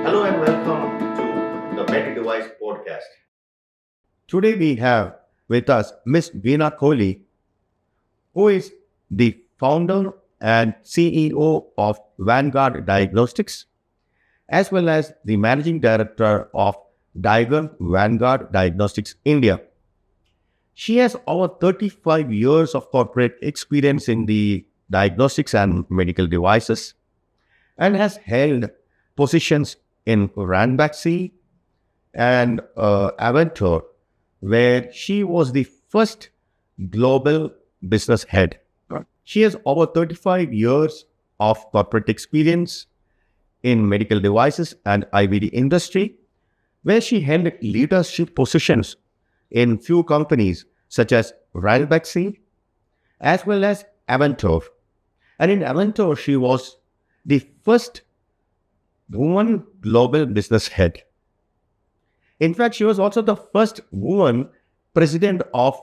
Hello and welcome to the Med Device Podcast. Today we have with us Miss Veena Kohli, who is the founder and CEO of Vanguard Diagnostics, as well as the managing director of Diagon Vanguard Diagnostics India. She has over 35 years of corporate experience in the diagnostics and medical devices and has held positions in Ranbaxy and Aventor, where she was the first global business head. She has over 35 years of corporate experience in medical devices and IVD industry, where she held leadership positions in few companies such as Ranbaxy as well as Aventor. And in Aventor, she was the first woman global business head. In fact, she was also the first woman president of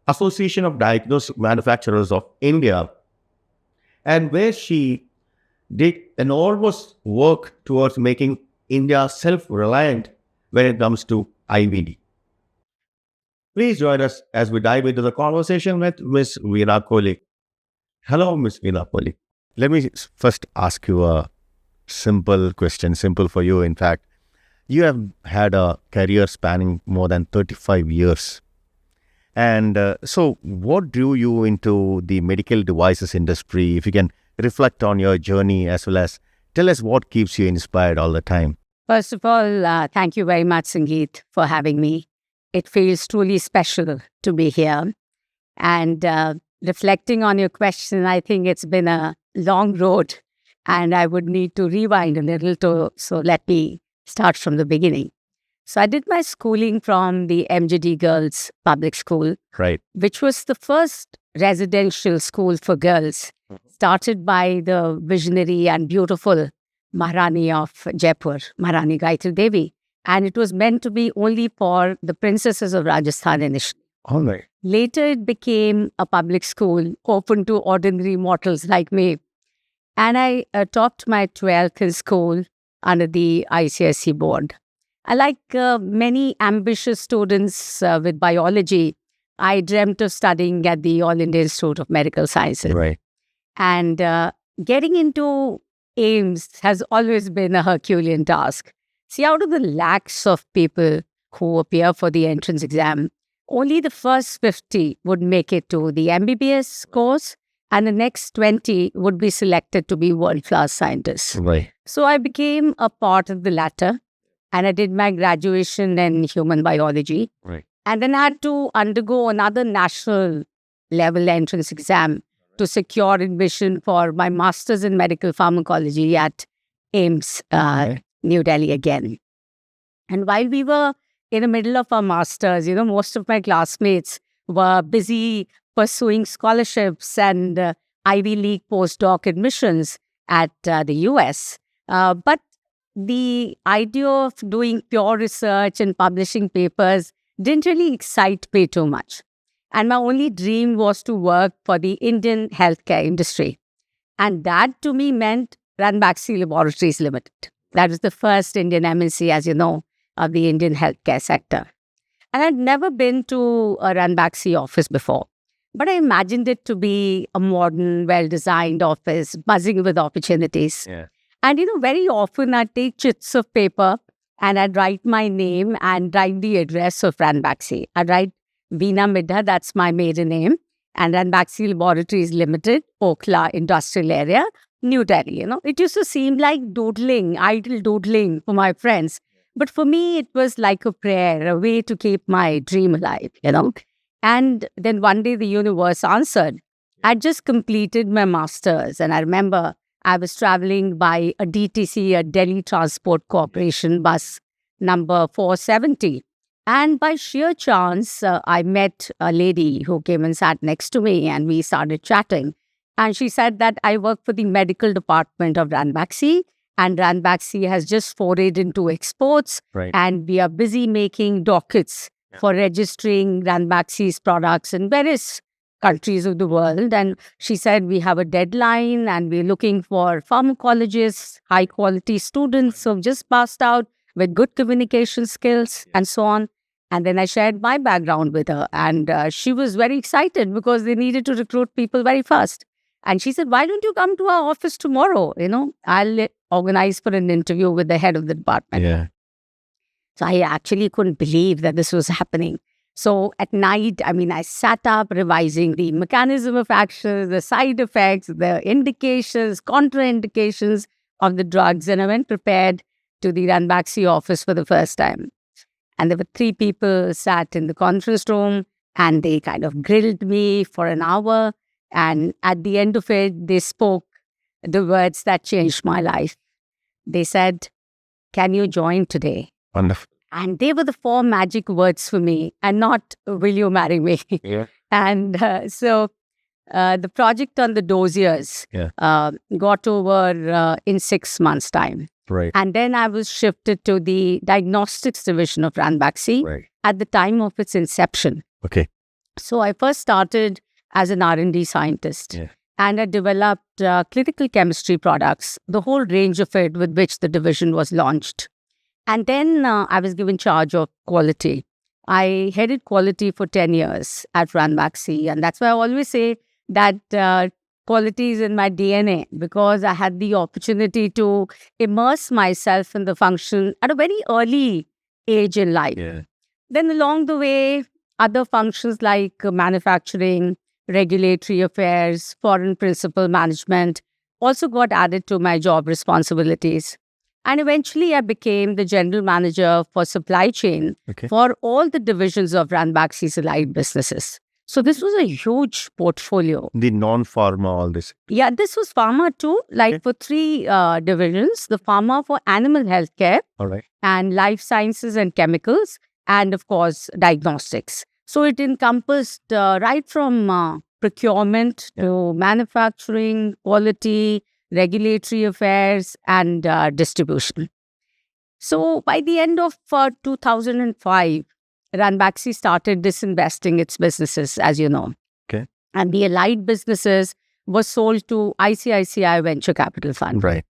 Association of Diagnostic Manufacturers of India, and where she did enormous work towards making India self-reliant when it comes to IVD. Please join us as we dive into the conversation with Ms. Veena Kohli. Hello, Ms. Veena Kohli. Let me first ask you a simple question, simple for you, in fact. You have had a career spanning more than 35 years. And so what drew you into the medical devices industry? If you can reflect on your journey as well as tell us what keeps you inspired all the time. First of all, thank you very much, Sangeet, for having me. It feels truly special to be here. And reflecting on your question, I think it's been a long road and I would need to rewind a little so let me start from the beginning. So I did my schooling from the MGD Girls Public School, Right. which was the first residential school for girls, started by the visionary and beautiful Maharani of Jaipur, Maharani Gayatri Devi. And it was meant to be only for the princesses of Rajasthan initially. All right. Later, it became a public school open to ordinary mortals like me. And I topped my 12th in school under the ICSE board. I like many ambitious students with biology. I dreamt of studying at the All India Institute of Medical Sciences. Right. And getting into AIIMS has always been a Herculean task. See, out of the lakhs of people who appear for the entrance exam, only the first 50 would make it to the MBBS course, and the next 20 would be selected to be world-class scientists. Right. So I became a part of the latter, and I did my graduation in human biology. Right. And then I had to undergo another national level entrance exam to secure admission for my master's in medical pharmacology at AIIMS, New Delhi again. And while we were in the middle of our master's, most of my classmates were busy pursuing scholarships and Ivy League postdoc admissions at the US. But the idea of doing pure research and publishing papers didn't really excite me too much. And my only dream was to work for the Indian healthcare industry. And that to me meant Ranbaxy Laboratories Limited. That was the first Indian MNC, as you know, of the Indian healthcare sector. And I'd never been to a Ranbaxy office before. But I imagined it to be a modern, well-designed office, buzzing with opportunities. Yeah. And, very often I'd take chits of paper and I'd write my name and write the address of Ranbaxy. I'd write Veena Midha, that's my maiden name, and Ranbaxy Laboratories Limited, Okhla Industrial Area, New Delhi. It used to seem like idle doodling for my friends. But for me, it was like a prayer, a way to keep my dream alive, And then one day the universe answered. I'd just completed my master's, and I remember I was traveling by a DTC, a Delhi Transport Corporation bus number 470. And by sheer chance, I met a lady who came and sat next to me, and we started chatting. And she said that I work for the medical department of Ranbaxy, and Ranbaxy has just forayed into exports, Right. and we are busy making dockets for registering Ranbaxy's products in various countries of the world. And she said, we have a deadline and we're looking for pharmacologists, high quality students who have just passed out with good communication skills and so on. And then I shared my background with her. And she was very excited because they needed to recruit people very fast. And she said, why don't you come to our office tomorrow? I'll organize for an interview with the head of the department. Yeah. So I actually couldn't believe that this was happening. So at night, I sat up revising the mechanism of action, the side effects, the indications, contraindications of the drugs. And I went prepared to the Ranbaxy office for the first time. And there were 3 people sat in the conference room and they kind of grilled me for an hour. And at the end of it, they spoke the words that changed my life. They said, can you join today? Wonderful. And they were the 4 magic words for me and not, will you marry me? Yeah. And so the project on the dossiers got over in 6 months' time. Right. And then I was shifted to the diagnostics division of Ranbaxy at the time of its inception. Okay. So I first started as an R&D scientist. Yeah. And I developed clinical chemistry products, the whole range of it with which the division was launched. And then I was given charge of quality. I headed quality for 10 years at Ranbaxy. And that's why I always say that quality is in my DNA, because I had the opportunity to immerse myself in the function at a very early age in life. Yeah. Then along the way, other functions like manufacturing, regulatory affairs, foreign principal management also got added to my job responsibilities. And eventually I became the general manager for supply chain for all the divisions of Ranbaxy's allied businesses. So this was a huge portfolio. The non-pharma, all this. Yeah, this was pharma too, like for 3 divisions, the pharma for animal healthcare and life sciences and chemicals, and of course, diagnostics. So it encompassed right from procurement to manufacturing, quality, regulatory affairs, and distribution. So by the end of 2005, Ranbaxy started disinvesting its businesses, as you know. Okay. And the allied businesses were sold to ICICI Venture Capital Fund. Right.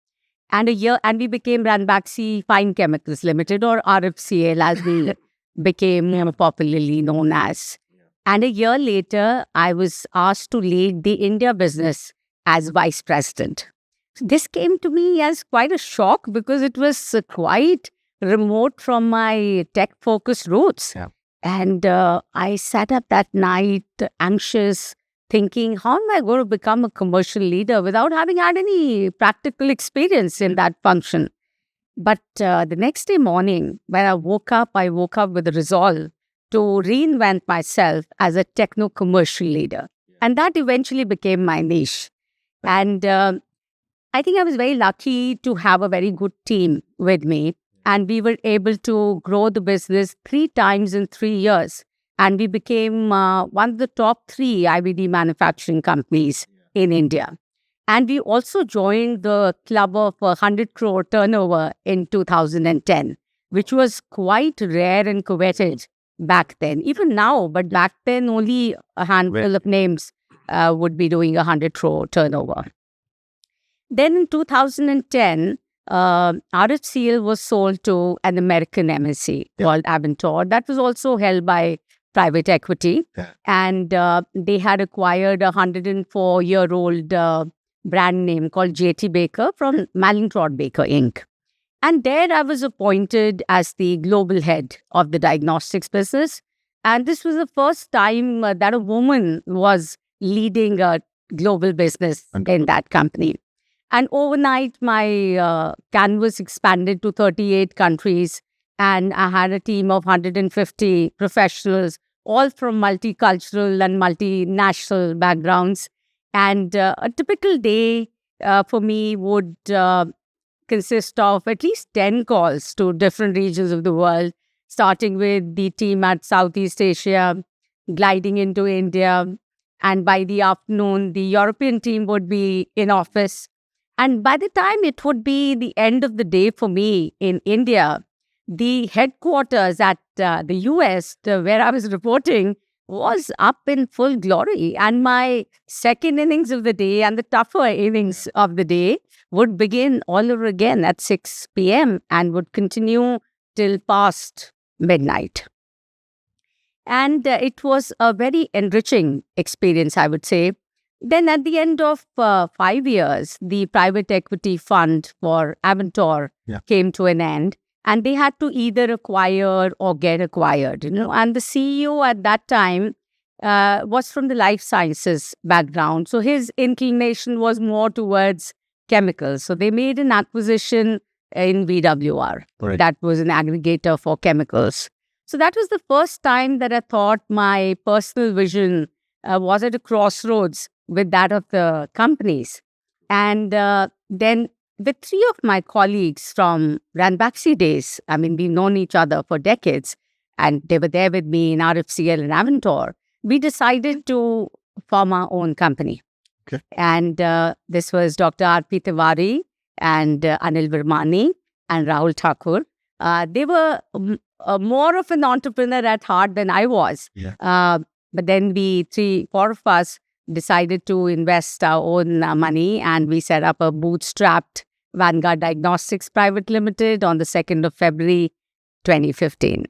And we became Ranbaxy Fine Chemicals Limited, or RFCL, as we became popularly known as. And a year later, I was asked to lead the India business as vice president. This came to me as quite a shock because it was quite remote from my tech-focused roots. Yeah. And I sat up that night anxious, thinking, how am I going to become a commercial leader without having had any practical experience in that function? But the next day morning, when I woke up with a resolve to reinvent myself as a techno-commercial leader. And that eventually became my niche. And I think I was very lucky to have a very good team with me. And we were able to grow the business 3 times in 3 years. And we became one of the top 3 IVD manufacturing companies in India. And we also joined the club of 100 crore turnover in 2010, which was quite rare and coveted back then. Even now, but back then only a handful of names would be doing 100 crore turnover. Then in 2010, RFCL was sold to an American MNC called Avantor. That was also held by private equity. Yeah. And they had acquired a 104-year-old brand name called J.T. Baker from Mallinckrodt Baker, Inc. And there I was appointed as the global head of the diagnostics business. And this was the first time that a woman was leading a global business in that company. And overnight, my canvas expanded to 38 countries. And I had a team of 150 professionals, all from multicultural and multinational backgrounds. And a typical day for me would consist of at least 10 calls to different regions of the world, starting with the team at Southeast Asia, gliding into India. And by the afternoon, the European team would be in office. And by the time it would be the end of the day for me in India, the headquarters at the US, where I was reporting, was up in full glory. And my second innings of the day and the tougher innings of the day would begin all over again at 6 p.m. and would continue till past midnight. And it was a very enriching experience, I would say. Then at the end of 5 years, the private equity fund for Aventor came to an end. And they had to either acquire or get acquired, And the CEO at that time was from the life sciences background. So his inclination was more towards chemicals. So they made an acquisition in VWR. Right. That was an aggregator for chemicals. So that was the first time that I thought my personal vision was at a crossroads with that of the companies. And then with three of my colleagues from Ranbaxy days, I mean, we've known each other for decades, and they were there with me in RFCL and Aventor, we decided to form our own company. Okay. And this was Dr. R.P. Tiwari and Anil Virmani and Rahul Thakur. They were more of an entrepreneur at heart than I was. Yeah. But then four of us decided to invest our own money, and we set up a bootstrapped Vanguard Diagnostics Private Limited on the 2nd of February 2015.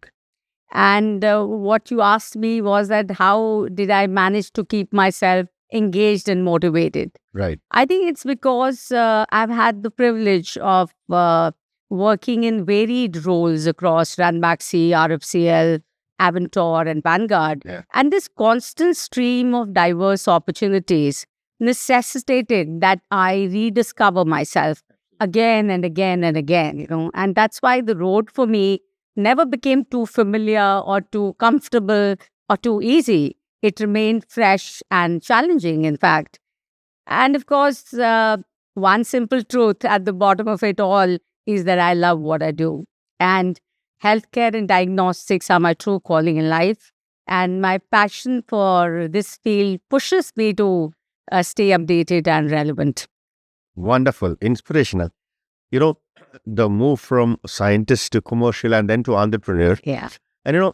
And what you asked me was that how did I manage to keep myself engaged and motivated? Right. I think it's because I've had the privilege of working in varied roles across Ranbaxy, RFCL, Aventor and Vanguard. Yeah. And this constant stream of diverse opportunities necessitated that I rediscover myself again and again and again, And that's why the road for me never became too familiar or too comfortable or too easy. It remained fresh and challenging, in fact. And of course, one simple truth at the bottom of it all is that I love what I do. And healthcare and diagnostics are my true calling in life. And my passion for this field pushes me to stay updated and relevant. Wonderful. Inspirational. The move from scientist to commercial and then to entrepreneur. Yeah. And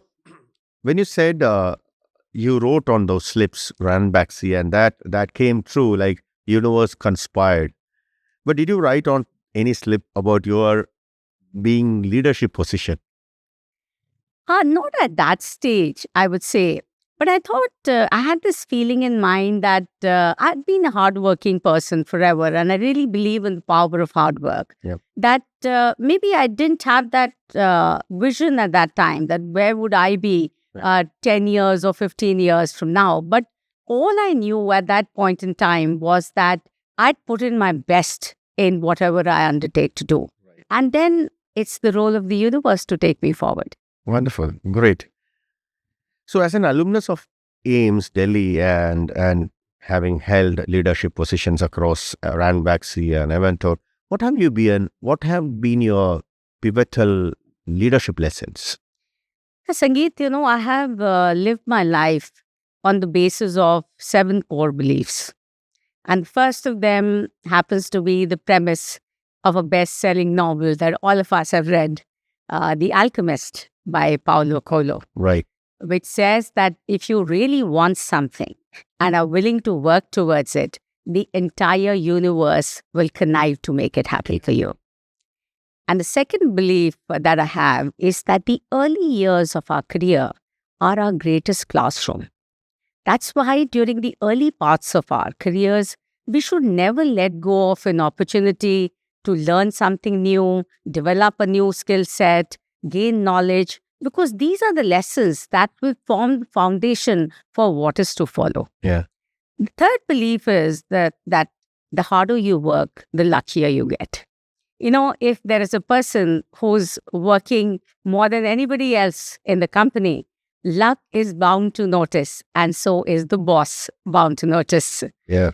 when you said you wrote on those slips, Ranbaxy, and that came true, like universe conspired. But did you write on any slip about your being leadership position? Not at that stage, I would say. But I thought I had this feeling in mind that I'd been a hardworking person forever, and I really believe in the power of hard work. Yep. That maybe I didn't have that vision at that time, that where would I be 10 years or 15 years from now. But all I knew at that point in time was that I'd put in my best in whatever I undertake to do. Right. And then it's the role of the universe to take me forward. Wonderful. Great. So as an alumnus of AIIMS Delhi and having held leadership positions across Ranbaxy and Aventor, what have been your pivotal leadership lessons? Sangeet, I have lived my life on the basis of 7 core beliefs. And the first of them happens to be the premise of a best-selling novel that all of us have read, The Alchemist by Paulo Coelho. Right. Which says that if you really want something and are willing to work towards it, the entire universe will connive to make it happen for you. And the second belief that I have is that the early years of our career are our greatest classroom. That's why during the early parts of our careers, we should never let go of an opportunity to learn something new, develop a new skill set, gain knowledge, because these are the lessons that will form the foundation for what is to follow. Yeah. The third belief is that the harder you work, the luckier you get. If there is a person who's working more than anybody else in the company, luck is bound to notice, and so is the boss bound to notice. Yeah.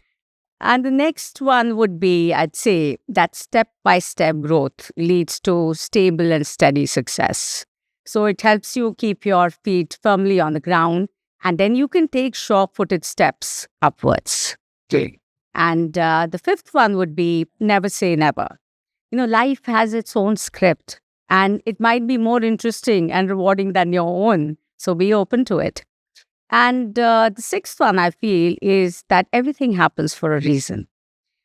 And the next one would be, I'd say, that step-by-step growth leads to stable and steady success. So it helps you keep your feet firmly on the ground, and then you can take sure-footed steps upwards. Okay. And the fifth one would be never say never. Life has its own script, and it might be more interesting and rewarding than your own. So be open to it. And the sixth one I feel is that everything happens for a reason.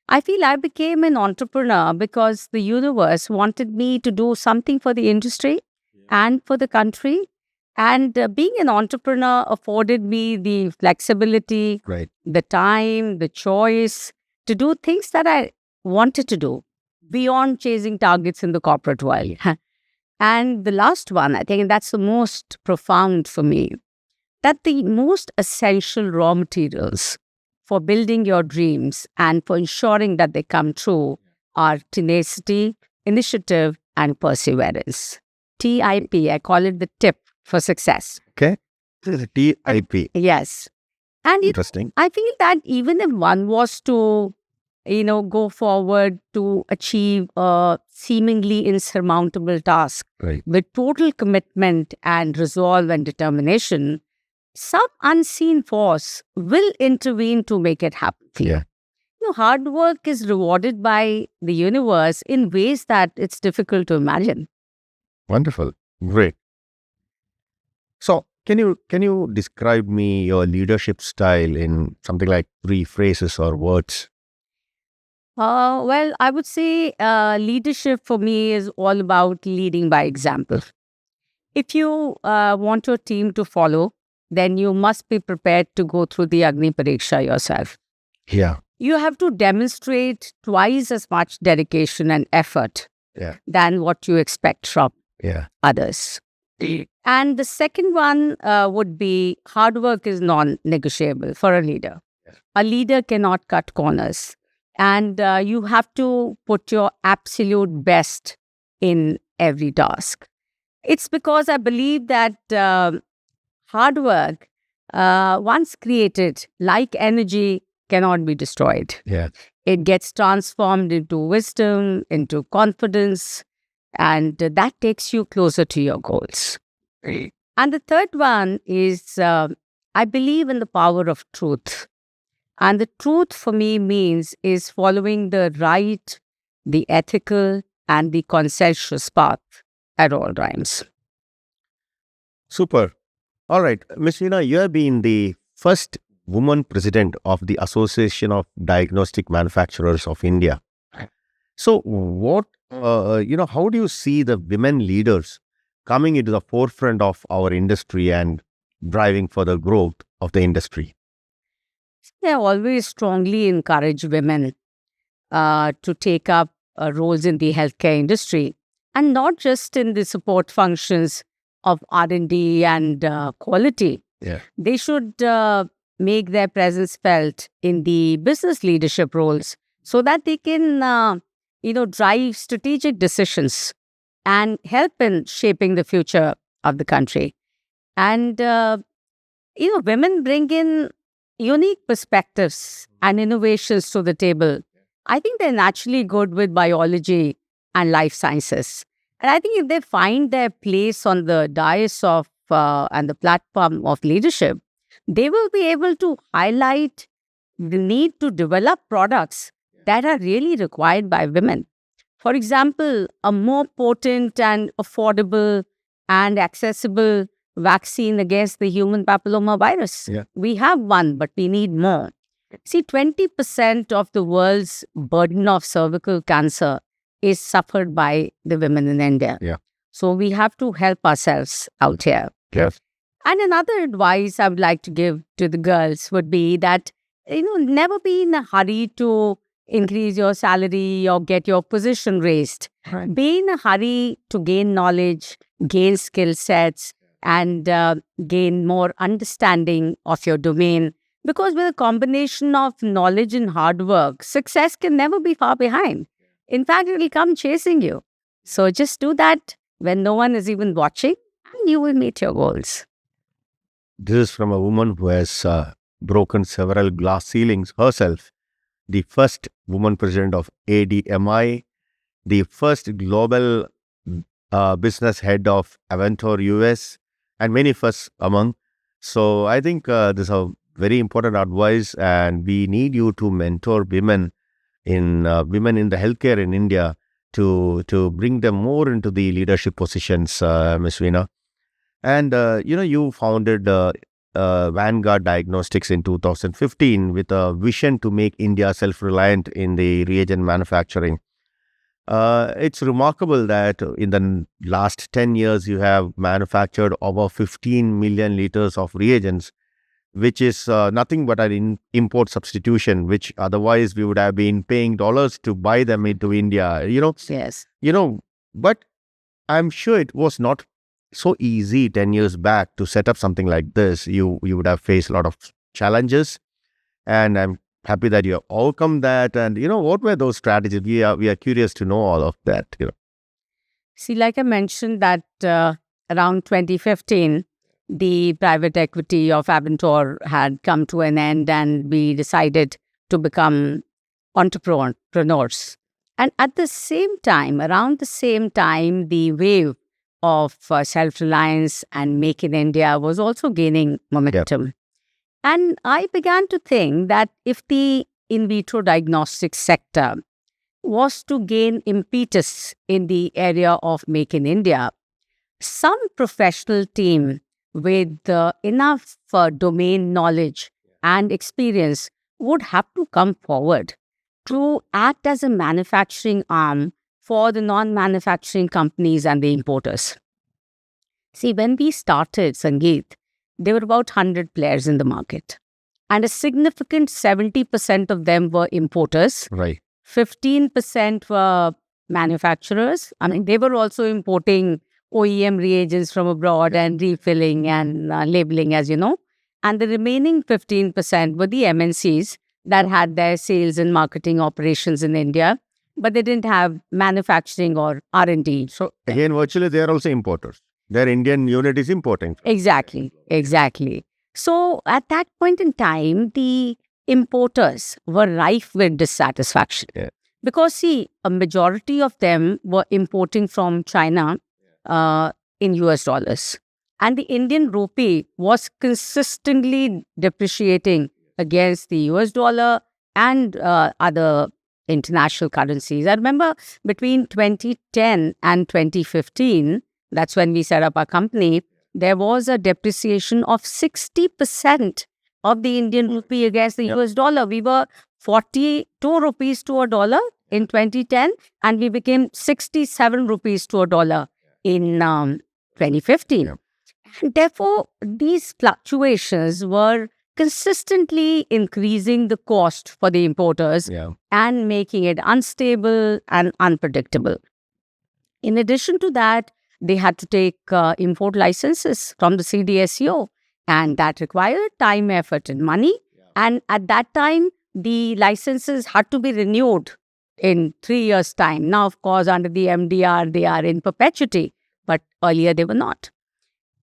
I feel I became an entrepreneur because the universe wanted me to do something for the industry and for the country. And being an entrepreneur afforded me the flexibility, Right. the time, the choice to do things that I wanted to do beyond chasing targets in the corporate world. And the last one, I think that's the most profound for me, that the most essential raw materials for building your dreams and for ensuring that they come true are tenacity, initiative, and perseverance. TIP, I call it the tip for success. Okay. This is TIP. Yes. And Interesting. I feel that even if one was to, go forward to achieve a seemingly insurmountable task Right. with total commitment and resolve and determination, some unseen force will intervene to make it happen for you. Yeah. Hard work is rewarded by the universe in ways that it's difficult to imagine. Wonderful. Great. So can you describe me your leadership style in something like 3 phrases or words? Well, I would say leadership for me is all about leading by example. If you want your team to follow, then you must be prepared to go through the Agni Pariksha yourself. Yeah. You have to demonstrate twice as much dedication and effort Yeah. than what you expect from Yeah. others. And the second one would be hard work is non-negotiable for a leader. Yes. A leader cannot cut corners. And you have to put your absolute best in every task. It's because I believe that hard work, once created, like energy, cannot be destroyed. Yeah. It gets transformed into wisdom, into confidence, and that takes you closer to your goals. And the third one is I believe in the power of truth. And the truth for me means is following the right, the ethical, and the consensuous path at all times. Super. All right. Ms. Veena, you have been the first woman president of the Association of Diagnostic Manufacturers of India. So what, how do you see the women leaders coming into the forefront of our industry and driving for the growth of the industry? I always strongly encourage women to take up roles in the healthcare industry, and not just in the support functions of R&D and quality. Yeah. They should make their presence felt in the business leadership roles so that they can, drive strategic decisions and help in shaping the future of the country. And, women bring in unique perspectives and innovations to the table. I think they're naturally good with biology and life sciences. And I think if they find their place on the dais of and the platform of leadership, they will be able to highlight the need to develop products that are really required by women. For example, a more potent and affordable and accessible vaccine against the human papilloma virus. Yeah. We have one, but we need more. See, 20% of the world's burden of cervical cancer is suffered by the women in India. Yeah. So we have to help ourselves out here. Yes. And another advice I would like to give to the girls would be that, never be in a hurry to increase your salary or get your position raised. Right. Be in a hurry to gain knowledge, gain skill sets, and gain more understanding of your domain. Because with a combination of knowledge and hard work, success can never be far behind. In fact, it will come chasing you. So just do that when no one is even watching, and you will meet your goals. This is from a woman who has broken several glass ceilings herself. The first woman president of ADMI, the first global business head of Aventor US, and many firsts among. So I think this is a very important advice, and we need you to mentor women in the healthcare in India to bring them more into the leadership positions, Ms. Veena. And you founded Vanguard Diagnostics in 2015 with a vision to make India self-reliant in the reagent manufacturing. It's remarkable that in the last 10 years, you have manufactured over 15 million liters of reagents, which is nothing but an import substitution, which otherwise we would have been paying dollars to buy them into India. Yes. But I'm sure it was not so easy 10 years back to set up something like this. You would have faced a lot of challenges, and I'm happy that you have overcome that. And what were those strategies? We are curious to know all of that. See, like I mentioned that around 2015, the private equity of Avantor had come to an end, and we decided to become entrepreneurs. And at the same time, around the same time, the wave of self-reliance and Make in India was also gaining momentum. Yep. And I began to think that if the in vitro diagnostics sector was to gain impetus in the area of Make in India, some professional team with enough domain knowledge and experience would have to come forward to act as a manufacturing arm for the non-manufacturing companies and the importers. See, when we started, Sangeet, there were about 100 players in the market. And a significant 70% of them were importers. Right. 15% were manufacturers. I mean, they were also importing OEM reagents from abroad and refilling and labeling, as you know. And the remaining 15% were the MNCs that had their sales and marketing operations in India, but they didn't have manufacturing or R&D. So again, virtually, they are also importers. Their Indian unit is importing. Exactly. So at that point in time, the importers were rife with dissatisfaction. Yeah. Because, see, a majority of them were importing from China in US dollars. And the Indian rupee was consistently depreciating against the US dollar and other international currencies. I remember between 2010 and 2015, that's when we set up our company, there was a depreciation of 60% of the Indian rupee against the US dollar. We were 42 rupees to a dollar in 2010, and we became 67 rupees to a dollar in 2015. Yeah. And therefore, these fluctuations were consistently increasing the cost for the importers and making it unstable and unpredictable. In addition to that, they had to take import licenses from the CDSCO, and that required time, effort, and money. Yeah. And at that time, the licenses had to be renewed in 3 years' time. Now, of course, under the MDR, they are in perpetuity, but earlier they were not.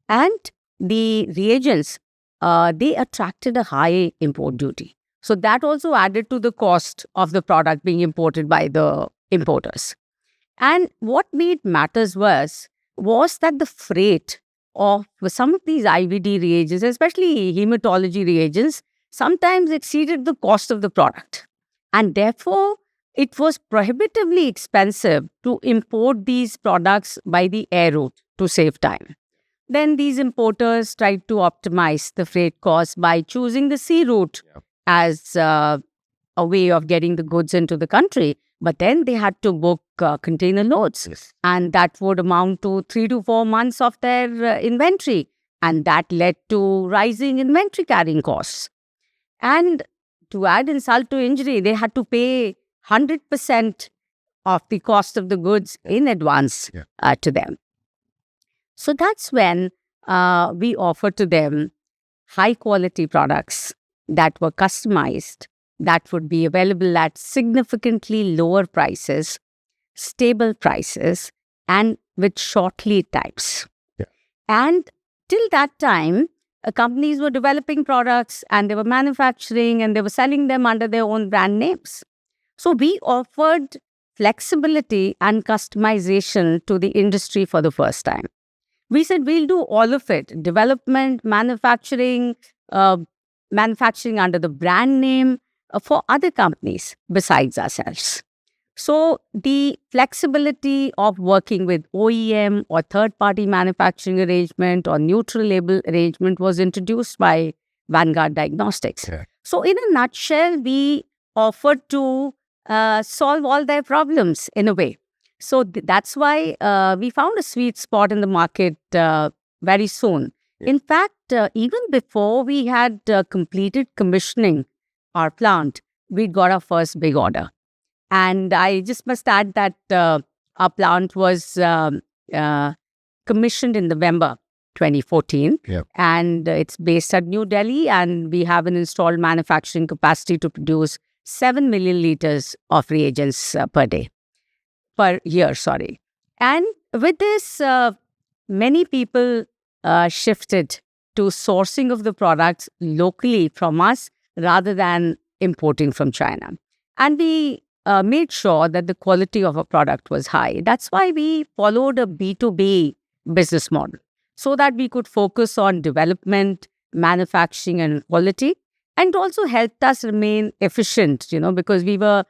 And the reagents, they attracted a high import duty. So that also added to the cost of the product being imported by the importers. And what made matters worse was that the freight of some of these IVD reagents, especially hematology reagents, sometimes exceeded the cost of the product. And therefore, it was prohibitively expensive to import these products by the air route to save time. Then these importers tried to optimize the freight cost by choosing the sea route as a way of getting the goods into the country. But then they had to book container loads. Yes. And that would amount to 3 to 4 months of their inventory. And that led to rising inventory carrying costs. And to add insult to injury, they had to pay 100% of the cost of the goods in advance to them. So that's when we offered to them high quality products that were customized, that would be available at significantly lower prices, stable prices, and with short lead times. Yeah. And till that time, companies were developing products and they were manufacturing and they were selling them under their own brand names. So we offered flexibility and customization to the industry for the first time. We said we'll do all of it, development, manufacturing, manufacturing under the brand name, for other companies besides ourselves. So the flexibility of working with OEM or third-party manufacturing arrangement or neutral label arrangement was introduced by Vanguard Diagnostics. Yeah. So in a nutshell, we offered to solve all their problems in a way. So that's why we found a sweet spot in the market very soon. Yeah. In fact, even before we had completed commissioning our plant, we got our first big order. And I just must add that our plant was commissioned in November 2014. Yeah. And it's based at New Delhi. And we have an installed manufacturing capacity to produce 7 million liters of reagents per year. And with this, many people shifted to sourcing of the products locally from us rather than importing from China. And we made sure that the quality of a product was high. That's why we followed a B2B business model so that we could focus on development, manufacturing, and quality, and also helped us remain efficient, because we were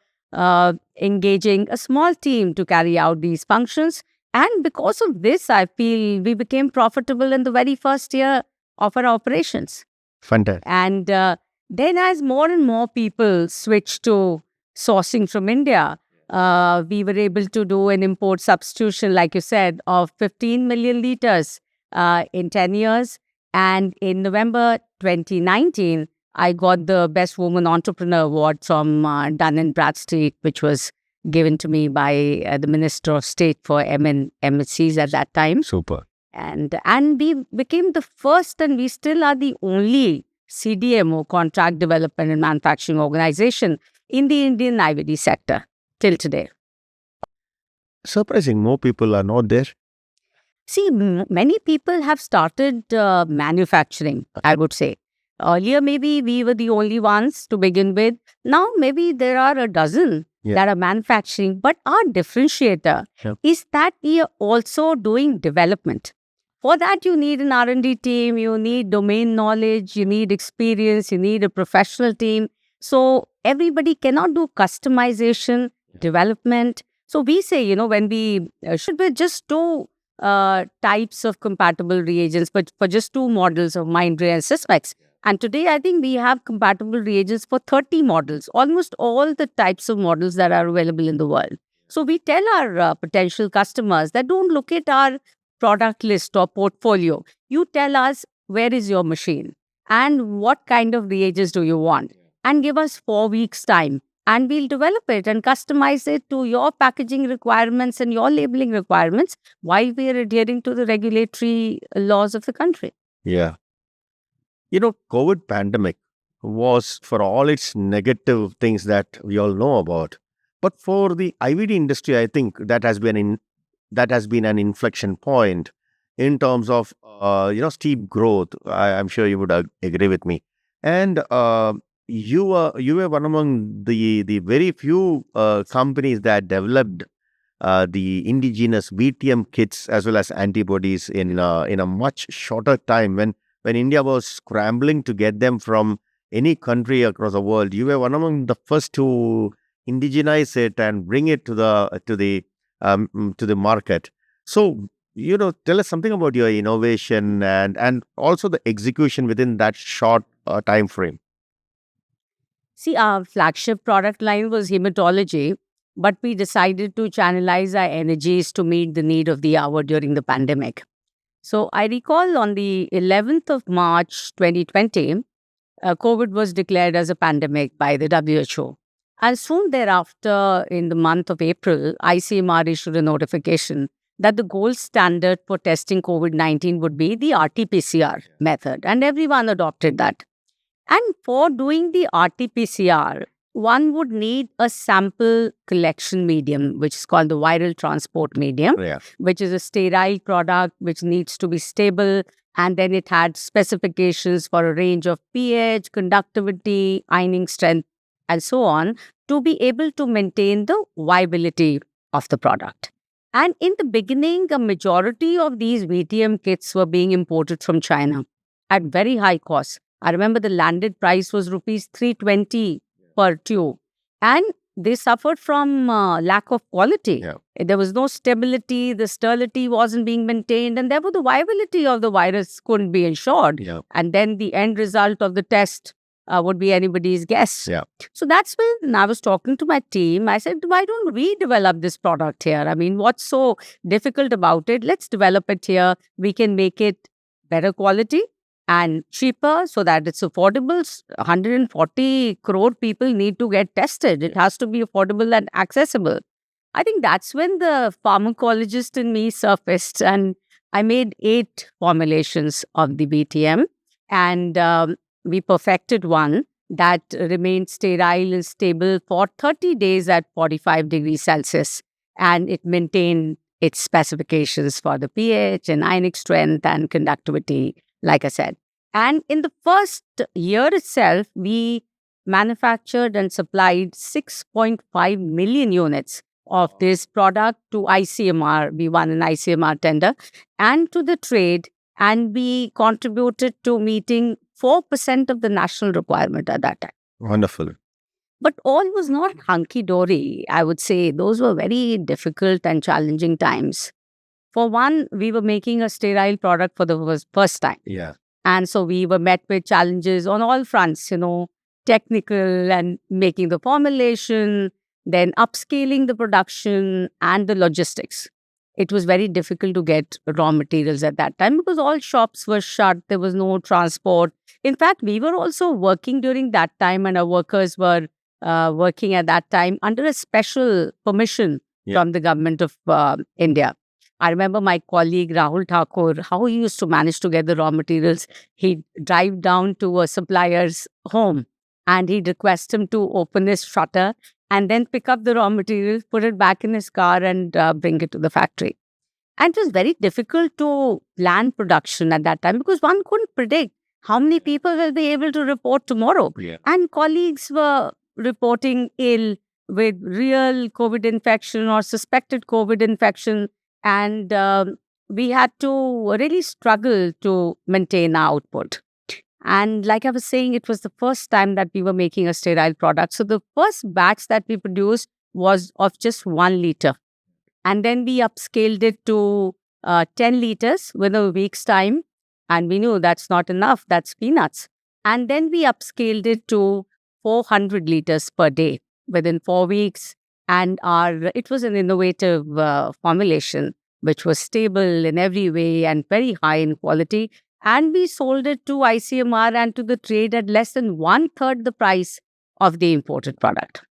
engaging a small team to carry out these functions. And because of this, I feel we became profitable in the very first year of our operations. Fantastic. And then as more and more people switched to sourcing from India, we were able to do an import substitution, like you said, of 15 million liters in 10 years. And in November 2019, I got the Best Woman Entrepreneur Award from Dun & Bradstreet, which was given to me by the Minister of State for MNCs at that time. Super. And we became the first, and we still are the only CDMO, contract development and manufacturing organization in the Indian IVD sector till today. Surprising, more people are not there. See, many people have started manufacturing, I would say. Earlier, maybe we were the only ones to begin with. Now, maybe there are a dozen that are manufacturing. But our differentiator is that we are also doing development. For that, you need an R&D team, you need domain knowledge, you need experience, you need a professional team. So everybody cannot do customization, development. So we say, when we should be just two types of compatible reagents, but for just two models of Mindray and Sysmex. And today, I think we have compatible reagents for 30 models, almost all the types of models that are available in the world. So we tell our potential customers that don't look at our product list or portfolio. You tell us where is your machine and what kind of reagents do you want, and give us 4 weeks time, and we'll develop it and customize it to your packaging requirements and your labeling requirements while we are adhering to the regulatory laws of the country. Yeah. COVID pandemic was, for all its negative things that we all know about, but for the IVD industry, I think that has been an inflection point in terms of steep growth. I'm sure you would agree with me. And you were one among the very few companies that developed the indigenous VTM kits as well as antibodies in a much shorter time when India was scrambling to get them from any country across the world. You were one among the first to indigenize it and bring it to the market. So, tell us something about your innovation and also the execution within that short time frame. See, our flagship product line was hematology, but we decided to channelize our energies to meet the need of the hour during the pandemic. So I recall on the 11th of March 2020, COVID was declared as a pandemic by the WHO. And soon thereafter, in the month of April, ICMR issued a notification that the gold standard for testing COVID-19 would be the RT-PCR method. And everyone adopted that. And for doing the RT-PCR, one would need a sample collection medium, which is called the viral transport medium, which is a sterile product which needs to be stable. And then it had specifications for a range of pH, conductivity, ironing strength, and so on, to be able to maintain the viability of the product. And in the beginning, a majority of these VTM kits were being imported from China at very high cost. I remember the landed price was rupees 320 per tube. And they suffered from lack of quality. Yeah. There was no stability, the sterility wasn't being maintained, and therefore the viability of the virus couldn't be ensured. Yeah. And then the end result of the test would be anybody's guess. Yeah. So that's when I was talking to my team. I said, why don't we develop this product here? I mean, what's so difficult about it? Let's develop it here. We can make it better quality and cheaper so that it's affordable. 140 crore people need to get tested. It has to be affordable and accessible. I think that's when the pharmacologist in me surfaced, and I made 8 formulations of the BTM, and we perfected one that remained sterile and stable for 30 days at 45 degrees Celsius, and it maintained its specifications for the pH and ionic strength and conductivity, like I said. And in the first year itself, we manufactured and supplied 6.5 million units of this product to ICMR. We won an ICMR tender and to the trade, and we contributed to meeting 4% of the national requirement at that time. Wonderful. But all was not hunky-dory. I would say those were very difficult and challenging times. For one, we were making a sterile product for the first time. Yeah. And so we were met with challenges on all fronts, technical and making the formulation, then upscaling the production and the logistics. It was very difficult to get raw materials at that time because all shops were shut. There was no transport. In fact, we were also working during that time, and our workers were working at that time under a special permission from the government of India. I remember my colleague Rahul Thakur, how he used to manage to get the raw materials. He'd drive down to a supplier's home and he'd request him to open his shutter and then pick up the raw materials, put it back in his car and bring it to the factory. And it was very difficult to plan production at that time because one couldn't predict how many people will be able to report tomorrow. Yeah. And colleagues were reporting ill with real COVID infection or suspected COVID infection. And we had to really struggle to maintain our output. And like I was saying, it was the first time that we were making a sterile product. So the first batch that we produced was of just 1 liter. And then we upscaled it to 10 liters within a week's time. And we knew that's not enough. That's peanuts. And then we upscaled it to 400 liters per day within 4 weeks. And it was an innovative formulation, which was stable in every way and very high in quality. And we sold it to ICMR and to the trade at less than 1/3 the price of the imported product.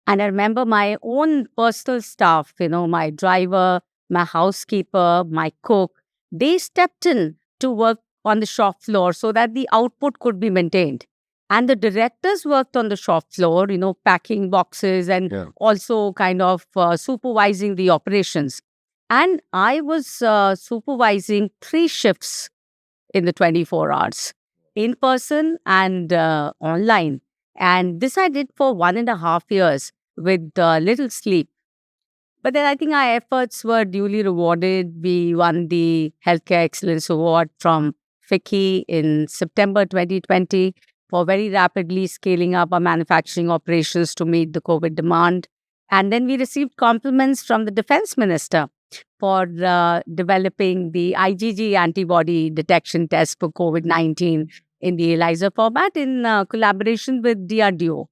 And I remember my own personal staff, my driver, my housekeeper, my cook, they stepped in to work on the shop floor so that the output could be maintained. And the directors worked on the shop floor, packing boxes and also kind of supervising the operations. And I was supervising 3 shifts in the 24 hours, in person and online. And this I did for 1.5 years with little sleep. But then I think our efforts were duly rewarded. We won the Healthcare Excellence Award from FICCI in September 2020 for very rapidly scaling up our manufacturing operations to meet the COVID demand. And then we received compliments from the Defense Minister for developing the IgG antibody detection test for COVID-19 in the ELISA format in collaboration with DRDO,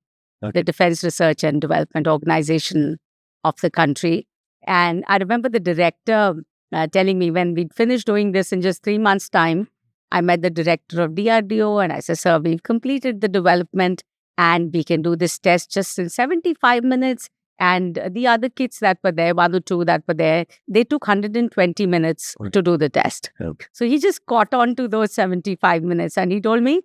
the Defense Research and Development Organization of the country. And I remember the director telling me when we'd finished doing this in just 3 months' time, I met the director of DRDO and I said, sir, we've completed the development and we can do this test just in 75 minutes. And the other kids that were there, 1 or 2 that were there, they took 120 minutes to do the test. So he just caught on to those 75 minutes and he told me,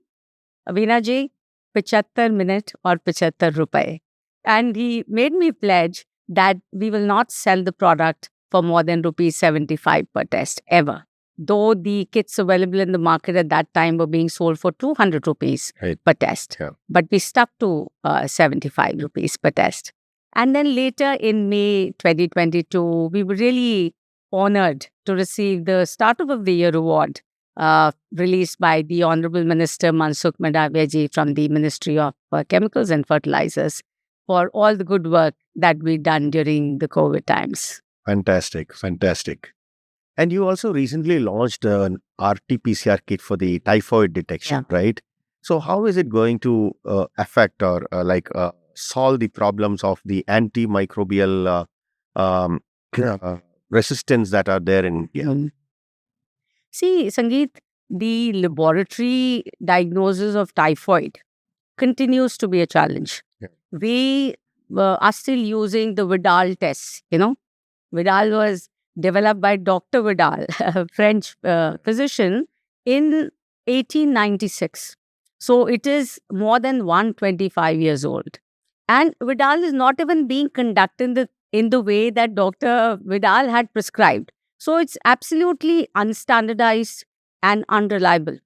Veena ji, 75 minute or 75 rupaye. And he made me pledge that we will not sell the product for more than rupees 75 per test ever. Though the kits available in the market at that time were being sold for 200 rupees per test. But we stuck to 75 rupees per test. And then later in May 2022, we were really honored to receive the Startup of the Year award released by the Honorable Minister Mansukh Mandavia ji from the Ministry of Chemicals and Fertilizers. for all the good work that we've done during the COVID times. Fantastic, fantastic. And you also recently launched an RT-PCR kit for the typhoid detection, right? So how is it going to affect or solve the problems of the antimicrobial um, resistance that are there in India? See, Sangeet, the laboratory diagnosis of typhoid continues to be a challenge. Yeah. We are still using the Vidal test. Vidal was developed by Dr. Vidal, a French physician, in 1896. So it is more than 125 years old. And Vidal is not even being conducted in the way that Dr. Vidal had prescribed. So it's absolutely unstandardized and unreliable.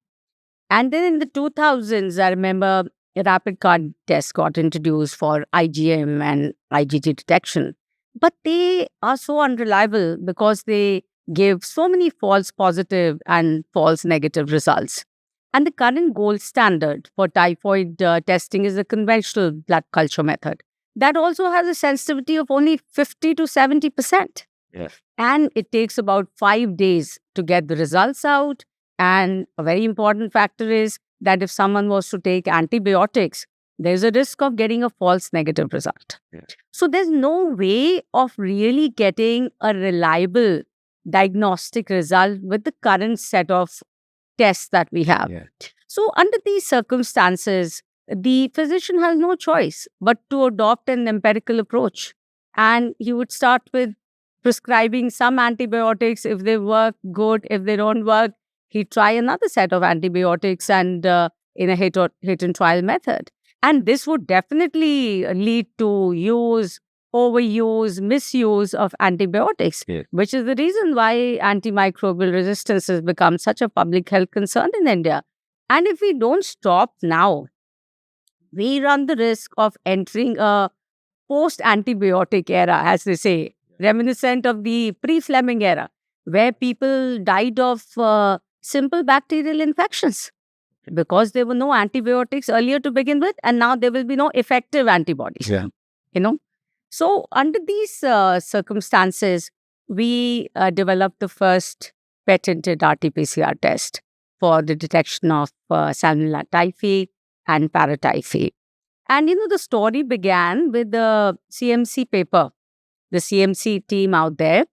And then in the 2000s, I remember a rapid card test got introduced for IgM and IgG detection. But they are so unreliable because they give so many false positive and false negative results. And the current gold standard for typhoid testing is the conventional blood culture method. That also has a sensitivity of only 50 to 70%. Yes. And it takes about 5 days to get the results out. And a very important factor is that if someone was to take antibiotics, there's a risk of getting a false negative result. Yes. So there's no way of really getting a reliable diagnostic result with the current set of tests that we have. Yeah. So under these circumstances, the physician has no choice but to adopt an empirical approach. And he would start with prescribing some antibiotics. If they work, good. If they don't work, he'd try another set of antibiotics and in a hit and trial method. And this would definitely lead to overuse, misuse of antibiotics, Yes. which is the reason why antimicrobial resistance has become such a public health concern in India. And if we don't stop now, we run the risk of entering a post-antibiotic era, as they say, reminiscent of the pre-Fleming era, where people died of simple bacterial infections because there were no antibiotics earlier to begin with, and now there will be no effective antibodies. Yeah. So under these circumstances, we developed the first patented RT-PCR test for the detection of Salmonella typhi and paratyphi. And the story began with the CMC paper. The CMC team out there,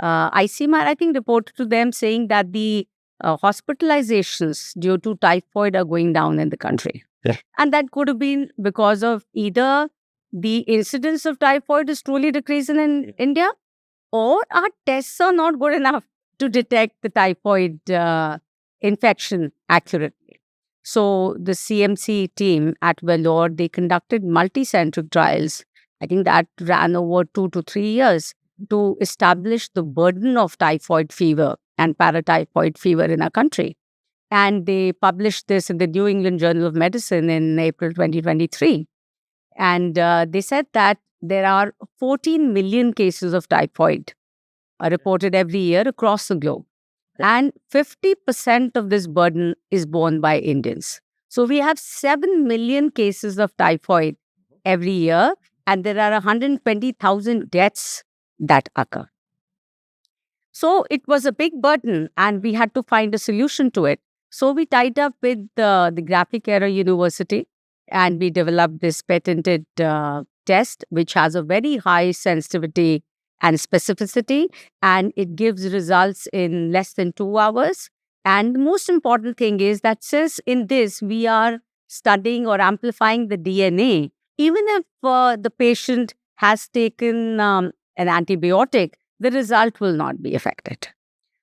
ICMR, I think, reported to them saying that the hospitalizations due to typhoid are going down in the country. Yeah. And that could have been because of either the incidence of typhoid is truly decreasing in India, or our tests are not good enough to detect the typhoid infection accurately. So the CMC team at Vellore, they conducted multi-centric trials. I think that ran over 2 to 3 years to establish the burden of typhoid fever and paratyphoid fever in our country. And they published this in the New England Journal of Medicine in April 2023. And they said that there are 14 million cases of typhoid reported every year across the globe. And 50% of this burden is borne by Indians. So we have 7 million cases of typhoid every year, and there are 120,000 deaths that occur. So it was a big burden, and we had to find a solution to it. So we tied up with the Graphic Error University, and we developed this patented test, which has a very high sensitivity and specificity, and it gives results in less than 2 hours. And the most important thing is that since in this we are studying or amplifying the DNA, even if the patient has taken an antibiotic, the result will not be affected.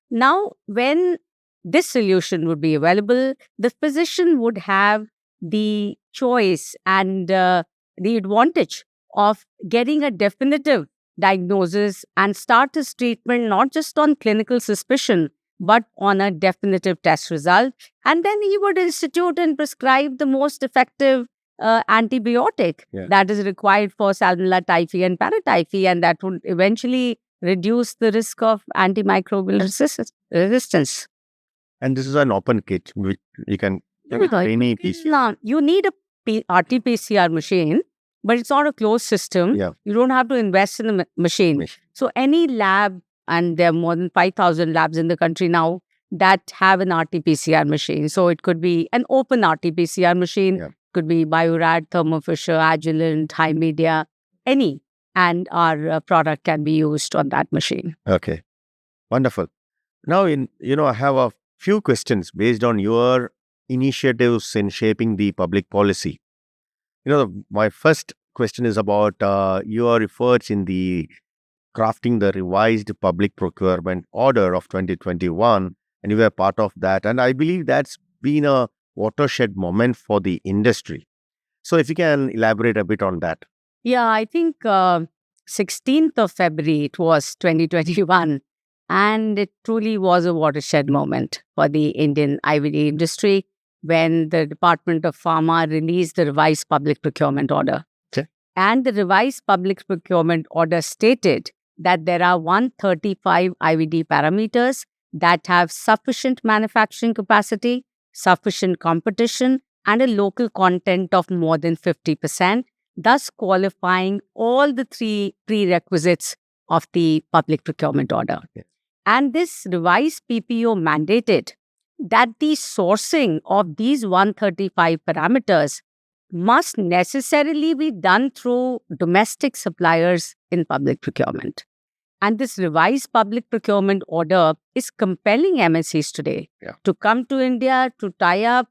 Now, when this solution would be available, the physician would have the choice and the advantage of getting a definitive diagnosis and start his treatment not just on clinical suspicion, but on a definitive test result. And then he would institute and prescribe the most effective antibiotic that is required for Salmonella typhi and paratyphi, and that would eventually reduce the risk of antimicrobial resistance. And this is an open kit, which you can any piece. You need a RT-PCR machine, but it's not a closed system. Yeah. You don't have to invest in the machine. So any lab, and there are more than 5,000 labs in the country now that have an RT-PCR machine. So it could be an open RT-PCR machine, Yeah. could be Biorad, Thermo Fisher, Agilent, High Media, any. And our product can be used on that machine. Okay. Wonderful. Now, I have a few questions based on your initiatives in shaping the public policy. My first question is about your efforts in the crafting the revised public procurement order of 2021, and you were part of that. And I believe that's been a watershed moment for the industry. So if you can elaborate a bit on that. Yeah, I think 16th of February, it was 2021. And it truly was a watershed moment for the Indian IVD industry when the Department of Pharma released the revised public procurement order. Okay. And the revised public procurement order stated that there are 135 IVD parameters that have sufficient manufacturing capacity, sufficient competition, and a local content of more than 50%, thus qualifying all the three prerequisites of the public procurement order. Okay. And this revised PPO mandated that the sourcing of these 135 parameters must necessarily be done through domestic suppliers in public procurement. And this revised public procurement order is compelling MNCs today to come to India to tie up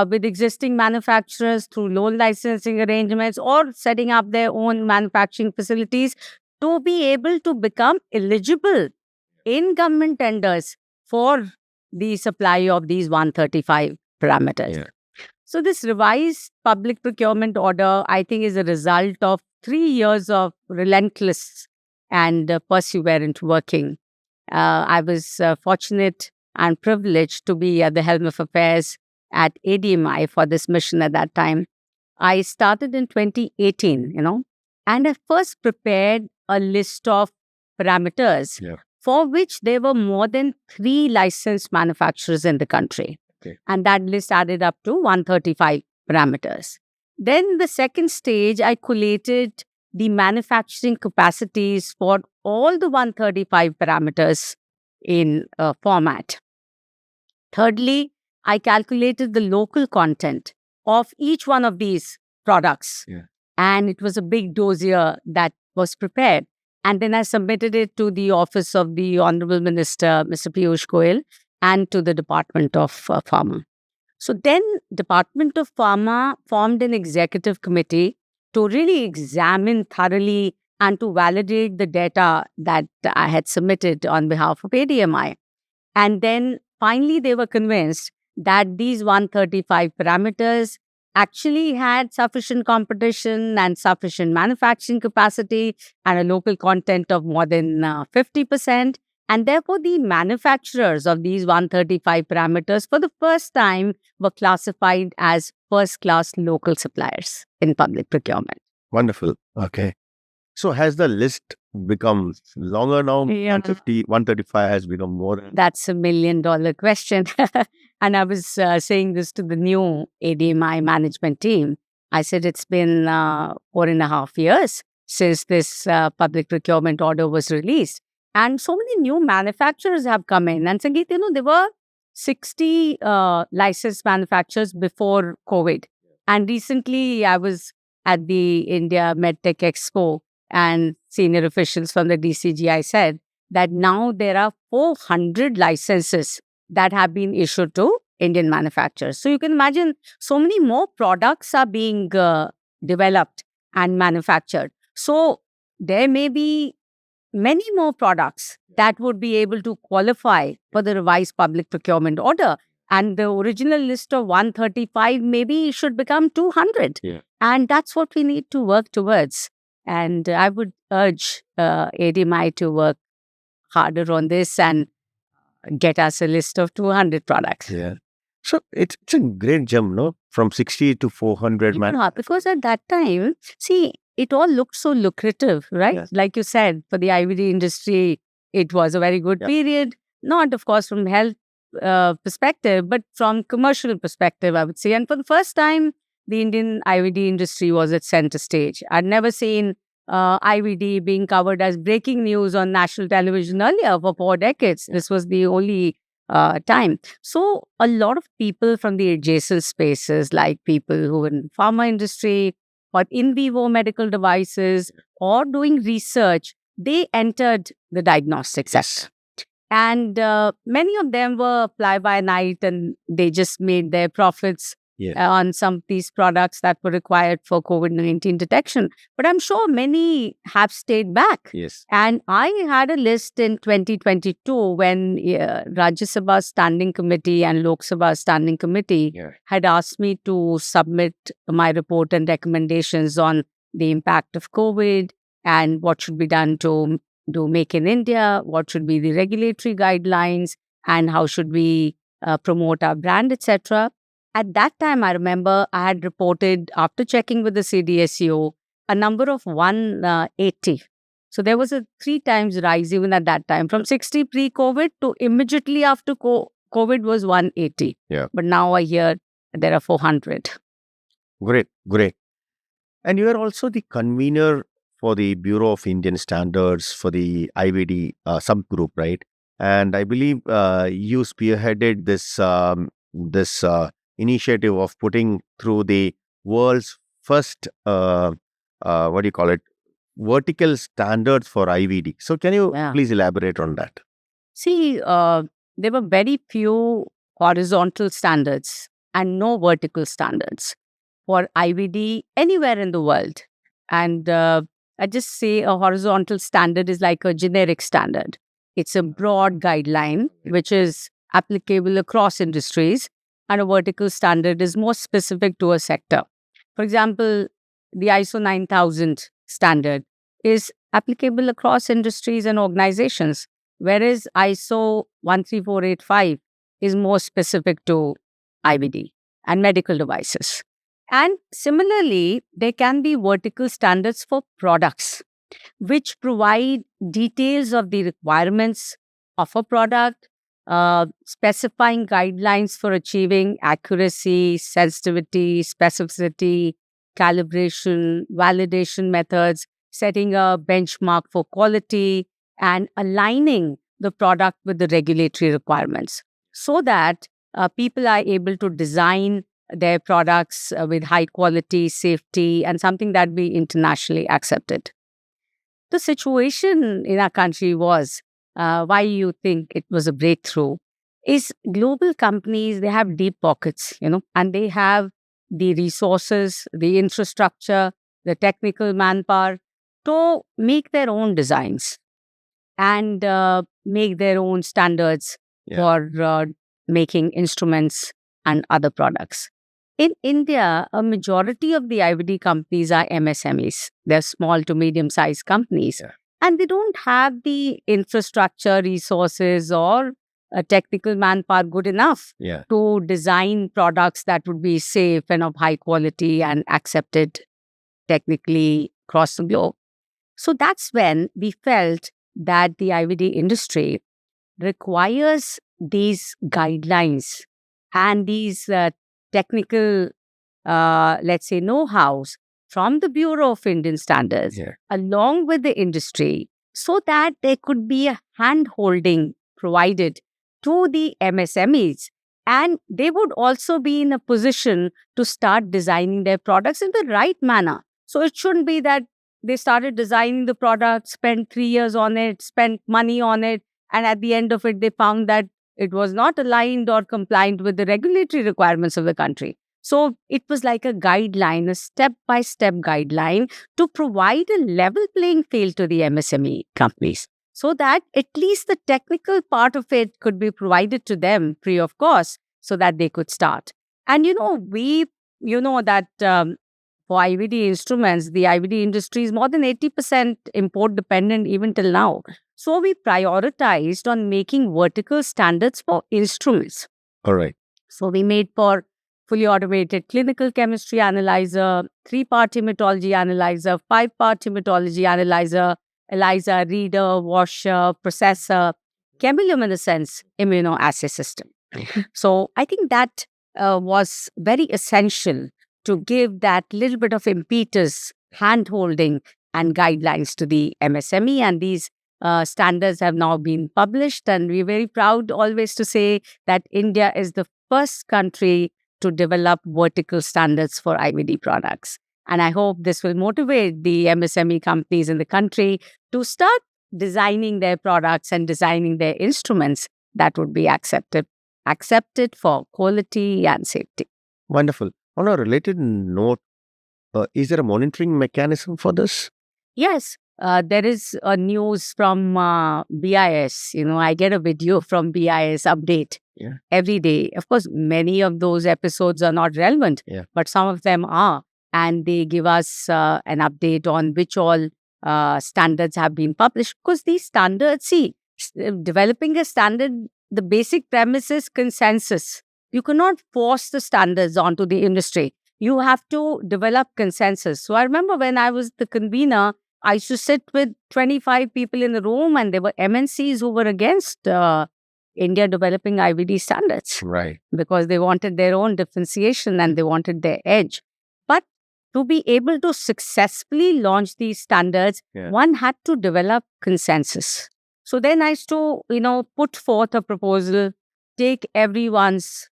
with existing manufacturers through loan licensing arrangements or setting up their own manufacturing facilities to be able to become eligible in government tenders for the supply of these 135 parameters. Yeah. So this revised public procurement order, I think, is a result of 3 years of relentless and perseverant working. I was fortunate and privileged to be at the helm of affairs at ADMI for this mission at that time. I started in 2018, and I first prepared a list of parameters for which there were more than 3 licensed manufacturers in the country. Okay. And that list added up to 135 parameters. Then the second stage, I collated the manufacturing capacities for all the 135 parameters in a format. Thirdly, I calculated the local content of each one of these products. Yeah. And it was a big dossier that was prepared. And then I submitted it to the office of the Honorable Minister, Mr. Piyush Goyal, and to the Department of Pharma. So then Department of Pharma formed an executive committee to really examine thoroughly and to validate the data that I had submitted on behalf of ADMI. And then finally they were convinced that these 135 parameters actually had sufficient competition and sufficient manufacturing capacity and a local content of more than 50%. And therefore, the manufacturers of these 135 parameters for the first time were classified as first-class local suppliers in public procurement. Wonderful. Okay. So has the list become longer now? Yeah. 150, 135 has become more than... That's $1 million question. And I was saying this to the new ADMI management team. I said it's been 4.5 years since this public procurement order was released. And so many new manufacturers have come in. And Sangeet, there were 60 licensed manufacturers before COVID. And recently I was at the India MedTech Expo, and senior officials from the DCGI said that now there are 400 licenses that have been issued to Indian manufacturers. So you can imagine so many more products are being developed and manufactured. So there may be many more products that would be able to qualify for the revised public procurement order. And the original list of 135 maybe should become 200. Yeah. And that's what we need to work towards. And I would urge ADMI to work harder on this and get us a list of 200 products. Yeah. So it's a great jump, no? From 60 to 400. Yeah, because at that time, see, it all looked so lucrative, right? Yes. Like you said, for the IVD industry, it was a very good period. Not, of course, from health perspective, but from commercial perspective, I would say. And for the first time, the Indian IVD industry was at center stage. I'd never seen IVD being covered as breaking news on national television earlier for 4 decades. This was the only time. So a lot of people from the adjacent spaces, like people who are in pharma industry or in vivo medical devices or doing research, they entered the diagnostic sector. And many of them were fly by night and they just made their profits on some of these products that were required for COVID-19 detection. But I'm sure many have stayed back. Yes. And I had a list in 2022 when Rajya Sabha Standing Committee and Lok Sabha Standing Committee had asked me to submit my report and recommendations on the impact of COVID and what should be done to do Make in India, what should be the regulatory guidelines, and how should we promote our brand, etc. At that time, I remember I had reported, after checking with the CDSCO, a number of 180. So there was a 3 times rise even at that time, from 60 pre-COVID to immediately after COVID was 180. Yeah. But now I hear there are 400. Great, great. And you are also the convener for the Bureau of Indian Standards for the IVD subgroup, right? And I believe you spearheaded this initiative of putting through the world's first, what do you call it, vertical standards for IVD. So can you please elaborate on that? See, there were very few horizontal standards and no vertical standards for IVD anywhere in the world. And I just say a horizontal standard is like a generic standard. It's a broad guideline which is applicable across industries, and a vertical standard is more specific to a sector. For example, the ISO 9000 standard is applicable across industries and organizations, whereas ISO 13485 is more specific to IVD and medical devices. And similarly, there can be vertical standards for products, which provide details of the requirements of a product, specifying guidelines for achieving accuracy, sensitivity, specificity, calibration, validation methods, setting a benchmark for quality, and aligning the product with the regulatory requirements so that people are able to design their products with high quality, safety, and something that be internationally accepted. The situation in our country was, why you think it was a breakthrough, is global companies, they have deep pockets, and they have the resources, the infrastructure, the technical manpower to make their own designs and make their own standards for making instruments and other products. In India, a majority of the IVD companies are MSMEs. They're small to medium-sized companies. And they don't have the infrastructure, resources, or a technical manpower good enough to design products that would be safe and of high quality and accepted technically across the globe. So that's when we felt that the IVD industry requires these guidelines and these technical, let's say, know-hows from the Bureau of Indian Standards along with the industry so that there could be a hand-holding provided to the MSMEs, and they would also be in a position to start designing their products in the right manner. So it shouldn't be that they started designing the product, spent 3 years on it, spent money on it, and at the end of it, they found that it was not aligned or compliant with the regulatory requirements of the country. So it was like a guideline, a step-by-step guideline to provide a level playing field to the MSME companies so that at least the technical part of it could be provided to them free of cost so that they could start. And that for IVD instruments, the IVD industry is more than 80% import dependent even till now. So we prioritized on making vertical standards for instruments. All right. So we made for fully automated clinical chemistry analyzer, 3-part hematology analyzer, 5-part hematology analyzer, ELISA reader, washer, processor, chemiluminescence immunoassay system. So I think that was very essential to give that little bit of impetus, hand-holding and guidelines to the MSME. And these standards have now been published. And we're very proud always to say that India is the first country to develop vertical standards for IVD products. And I hope this will motivate the MSME companies in the country to start designing their products and designing their instruments that would be accepted for quality and safety. Wonderful. On a related note, is there a monitoring mechanism for this? Yes, there is a news from BIS. I get a video from BIS update every day. Of course, many of those episodes are not relevant, but some of them are. And they give us an update on which all standards have been published. Because these standards, developing a standard, the basic premise is consensus. You cannot force the standards onto the industry. You have to develop consensus. So I remember when I was the convener, I used to sit with 25 people in the room, and there were MNCs who were against India developing IVD standards. Right. Because they wanted their own differentiation and they wanted their edge. But to be able to successfully launch these standards, one had to develop consensus. So then I used to, put forth a proposal, take everyone's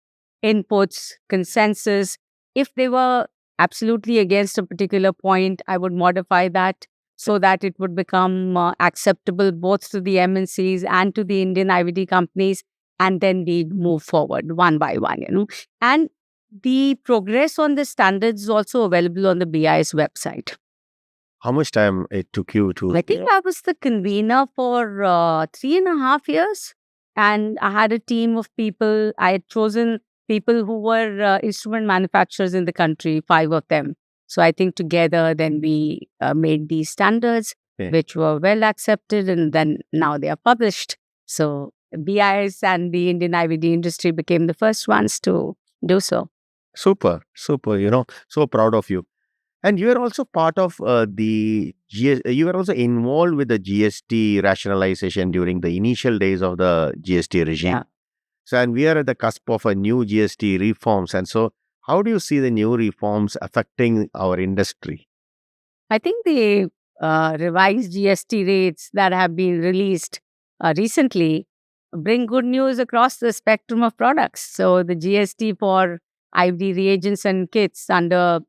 inputs, consensus. If they were absolutely against a particular point, I would modify that so that it would become acceptable both to the MNCs and to the Indian IVD companies. And then we move forward one by one, And the progress on the standards is also available on the BIS website. How much time it took you to? I think I was the convener for 3.5 years. And I had a team of people. I had chosen people who were instrument manufacturers in the country, 5 of them. So I think together then we made these standards, which were well accepted, and then now they are published. So BIS and the Indian IVD industry became the first ones to do so. Super. So proud of you. And you are also part of you were also involved with the GST rationalization during the initial days of the GST regime. Yeah. So, and we are at the cusp of a new GST reforms. And so, how do you see the new reforms affecting our industry? I think the revised GST rates that have been released recently bring good news across the spectrum of products. So, the GST for IVD reagents and kits under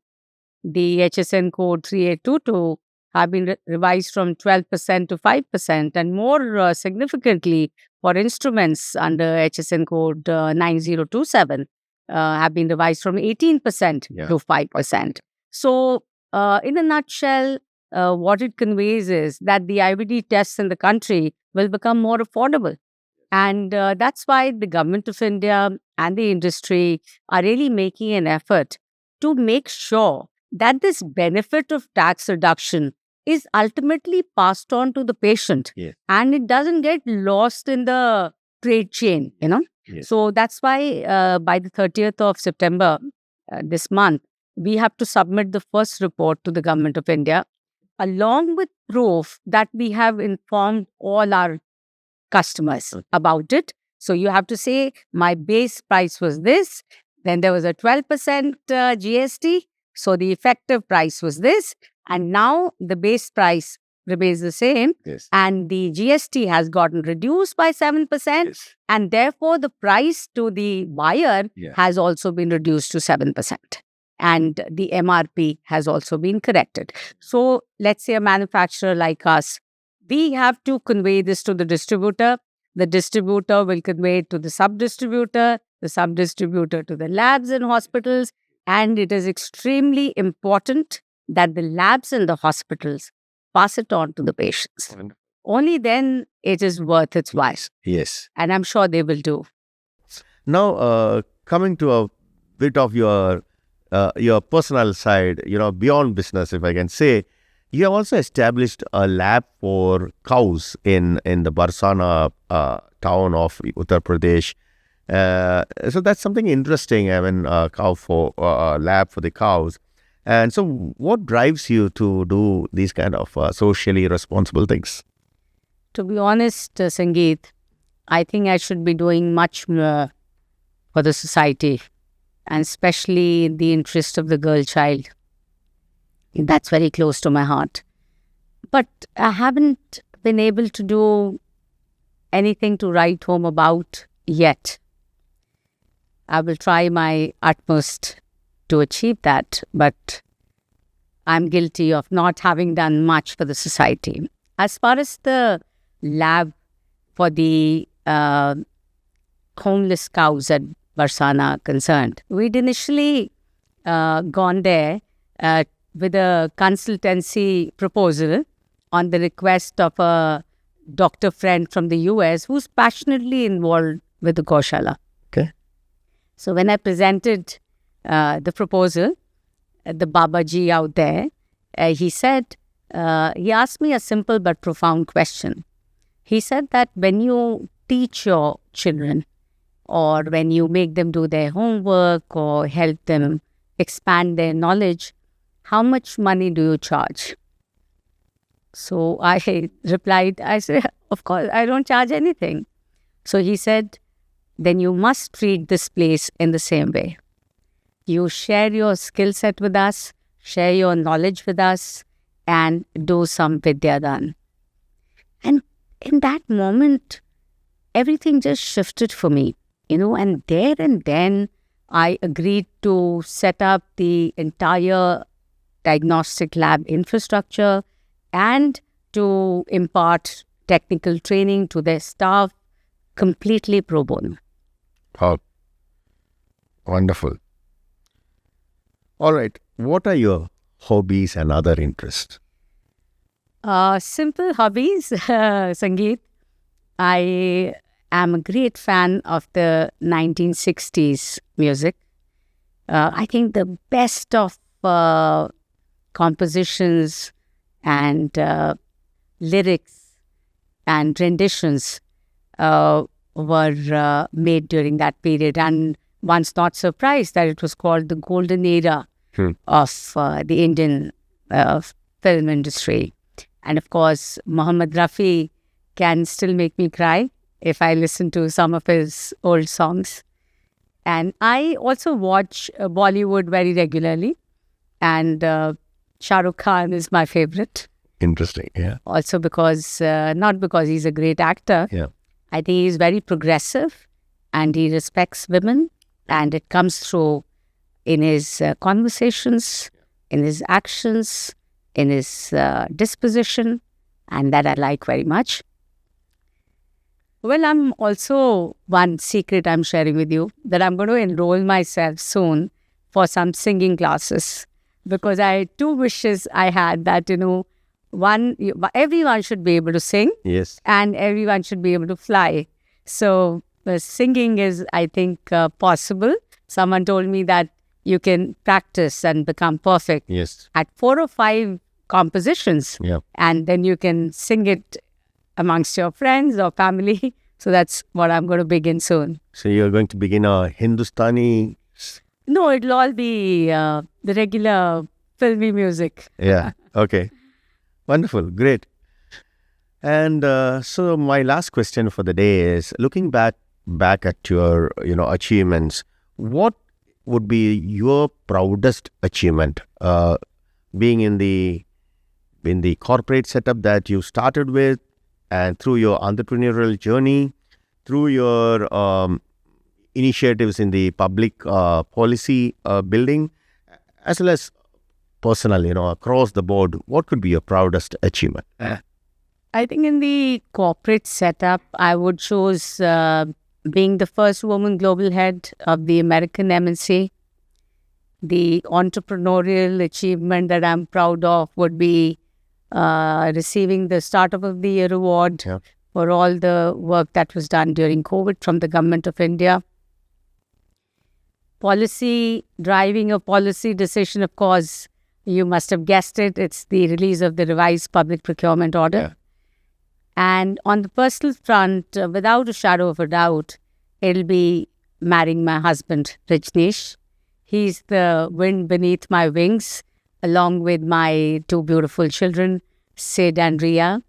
the HSN code 3822 have been revised from 12% to 5%, and more significantly for instruments under HSN code 9027 have been revised from 18% to 5%. So in a nutshell, what it conveys is that the IVD tests in the country will become more affordable. And that's why the government of India and the industry are really making an effort to make sure that this benefit of tax reduction is ultimately passed on to the patient, and it doesn't get lost in the trade chain, So that's why by the 30th of September this month, we have to submit the first report to the Government of India, along with proof that we have informed all our customers about it. So you have to say, my base price was this, then there was a 12% GST, so the effective price was this, and now the base price remains the same, and the GST has gotten reduced by 7%, and therefore the price to the buyer has also been reduced to 7%. And the MRP has also been corrected. So let's say a manufacturer like us, we have to convey this to the distributor. The distributor will convey it to the sub-distributor to the labs and hospitals. And it is extremely important that the labs and the hospitals pass it on to the patients. Only then it is worth its while. Yes. And I'm sure they will do. Now, coming to a bit of your personal side, beyond business, if I can say, you have also established a lab for cows in the Barsana town of Uttar Pradesh. So that's something interesting, lab for the cows. And so what drives you to do these kind of socially responsible things? To be honest, Sangeet, I think I should be doing much more for the society and especially in the interest of the girl child. That's very close to my heart. But I haven't been able to do anything to write home about yet. I will try my utmost to achieve that, but I'm guilty of not having done much for the society. As far as the lab for the homeless cows at Barsana are concerned, we'd initially gone there with a consultancy proposal on the request of a doctor friend from the US who's passionately involved with the Goshala. Okay. So when I presented the proposal, the Babaji out there, he said, he asked me a simple but profound question. He said that when you teach your children or when you make them do their homework or help them expand their knowledge, how much money do you charge? So I replied, I said, of course, I don't charge anything. So he said, then you must treat this place in the same way. You share your skill set with us, share your knowledge with us, and do some Vidyadan. And in that moment, everything just shifted for me, and there and then I agreed to set up the entire diagnostic lab infrastructure and to impart technical training to their staff completely pro bono. Oh, wonderful. All right. What are your hobbies and other interests? Simple hobbies, Sangeet. I am a great fan of the 1960s music. I think the best of compositions and lyrics and renditions were made during that period. And one's not surprised that it was called the golden era of the Indian film industry. And of course, Muhammad Rafi can still make me cry if I listen to some of his old songs. And I also watch Bollywood very regularly. And Shah Rukh Khan is my favorite. Interesting, yeah. Also because, not because he's a great actor. Yeah. I think he's very progressive and he respects women. And it comes through in his conversations, in his actions, in his disposition, and that I like very much. Well, I'm also, one secret I'm sharing with you, that I'm going to enroll myself soon for some singing classes, because two wishes I had that, everyone should be able to sing. Yes. And everyone should be able to fly. So singing is, I think, possible. Someone told me that you can practice and become perfect Yes. at 4 or 5 compositions. Yeah. And then you can sing it amongst your friends or family. So that's what I'm going to begin soon. So you're going to begin a Hindustani. No, it'll all be the regular filmy music. Yeah. Okay. Wonderful. Great. And so my last question for the day is, looking back at your achievements, what would be your proudest achievement, being in the corporate setup that you started with, and through your entrepreneurial journey, through your initiatives in the public policy building, as well as personal, across the board, what could be your proudest achievement? I think in the corporate setup, I would choose being the first woman global head of the American MNC. The entrepreneurial achievement that I'm proud of would be receiving the Startup of the Year award for all the work that was done during COVID from the Government of India. Policy, driving a policy decision, of course, you must have guessed it. It's the release of the revised public procurement order. Yeah. And on the personal front, without a shadow of a doubt, it'll be marrying my husband, Rajneesh. He's the wind beneath my wings, along with my 2 beautiful children, Sid and Ria.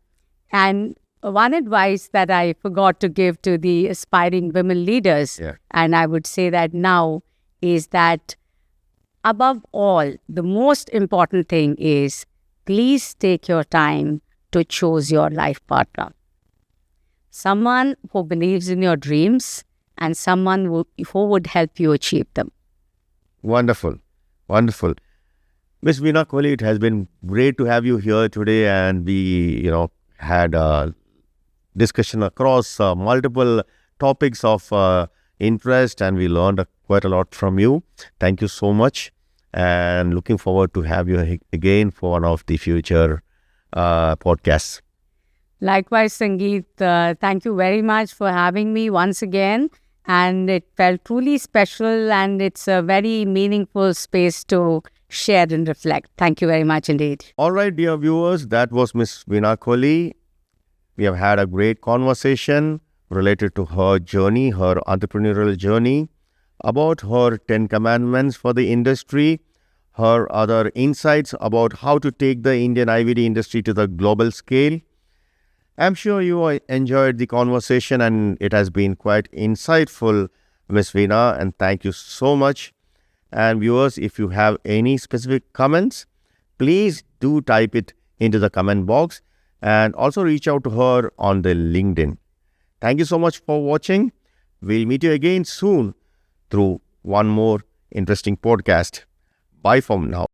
And one advice that I forgot to give to the aspiring women leaders, and I would say that now, is that above all, the most important thing is please take your time to choose your life partner. Someone who believes in your dreams and someone who would help you achieve them. Wonderful. Wonderful. Miss Veena Kohli, it has been great to have you here today, and we, had a discussion across multiple topics of interest, and we learned quite a lot from you. Thank you so much, and looking forward to have you again for one of the future podcasts. Likewise, Sangeet, thank you very much for having me once again. And it felt truly special, and it's a very meaningful space to share and reflect. Thank you very much indeed. All right, dear viewers, that was Miss Veena Kohli. We have had a great conversation related to her journey, her entrepreneurial journey, about her 10 commandments for the industry, her other insights about how to take the Indian IVD industry to the global scale. I'm sure you enjoyed the conversation, and it has been quite insightful, Miss Veena, and thank you so much. And viewers, if you have any specific comments, please do type it into the comment box, and also reach out to her on the LinkedIn. Thank you so much for watching. We'll meet you again soon through one more interesting podcast. Bye for now.